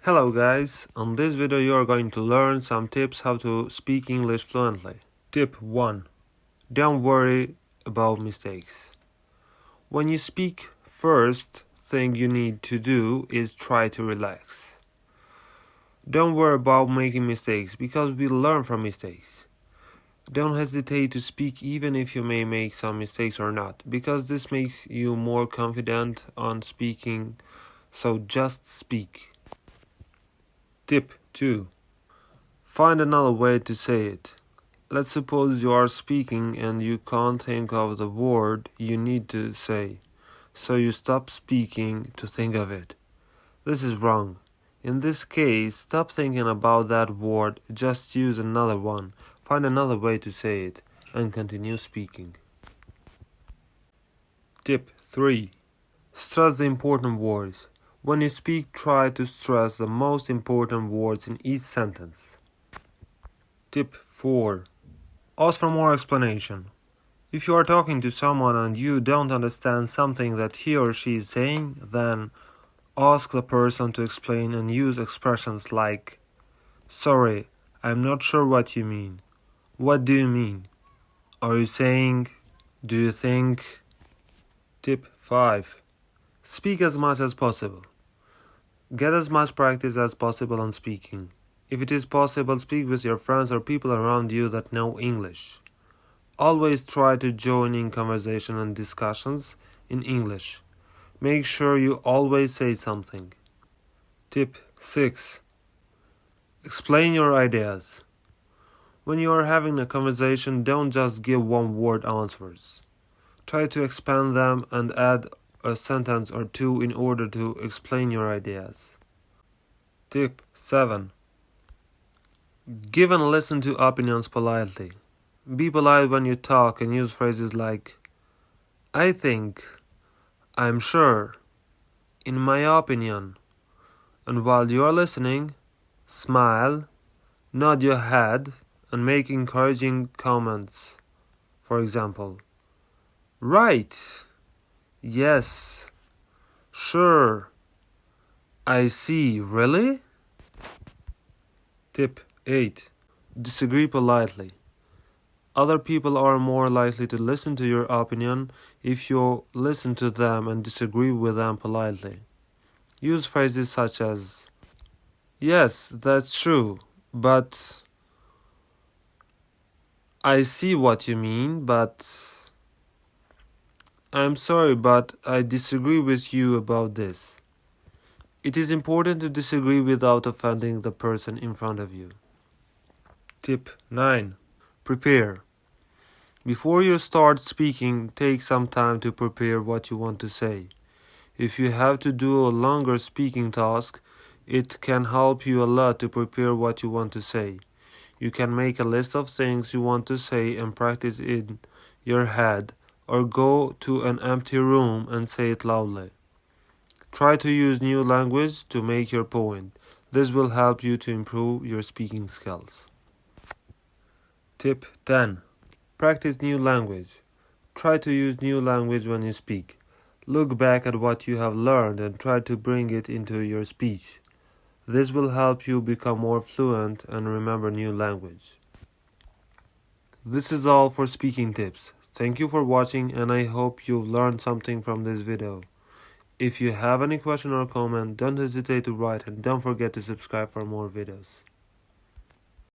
Hello guys, on this video you are going to learn some tips how to speak English fluently. Tip 1. Don't worry about mistakes. When you speak, first thing you need to do is try to relax. Don't worry about making mistakes because we learn from mistakes. Don't hesitate to speak even if you may make some mistakes or not, because this makes you more confident on speaking, so just speak. Tip 2. Find another way to say it. Let's suppose you are speaking and you can't think of the word you need to say, so you stop speaking to think of it. This is wrong. In this case, stop thinking about that word, just use another one, find another way to say it, and continue speaking. Tip 3. Stress the important words. When you speak, try to stress the most important words in each sentence. Tip 4. Ask for more explanation. If you are talking to someone and you don't understand something that he or she is saying, then ask the person to explain and use expressions like, "Sorry, I'm not sure what you mean. What do you mean? Are you saying? Do you think?" Tip 5. Speak as much as possible. Get as much practice as possible on speaking. If it is possible, speak with your friends or people around you that know English. Always try to join in conversation and discussions in English. Make sure you always say something. Tip 6. Explain your ideas. When you are having a conversation, don't just give one-word answers. Try to expand them and add a sentence or two in order to explain your ideas. Tip 7. Give and listen to opinions politely. Be polite when you talk and use phrases like, "I think," "I'm sure," "in my opinion." And while you are listening, smile, nod your head, and make encouraging comments. For example, "Right. Yes. Sure. I see. Really?" Tip 8. Disagree politely. Other people are more likely to listen to your opinion if you listen to them and disagree with them politely. Use phrases such as, "Yes, that's true, but I see what you mean, but I'm sorry, but I disagree with you about this." It is important to disagree without offending the person in front of you. Tip 9. Prepare. Before you start speaking, take some time to prepare what you want to say. If you have to do a longer speaking task, it can help you a lot to prepare what you want to say. You can make a list of things you want to say and practice in your head, or go to an empty room and say it loudly. Try to use new language to make your point. This will help you to improve your speaking skills. Tip 10. Practice new language. Try to use new language when you speak. Look back at what you have learned and try to bring it into your speech. This will help you become more fluent and remember new language. This is all for speaking tips. Thank you for watching and I hope you've learned something from this video. If you have any question or comment, don't hesitate to write and don't forget to subscribe for more videos.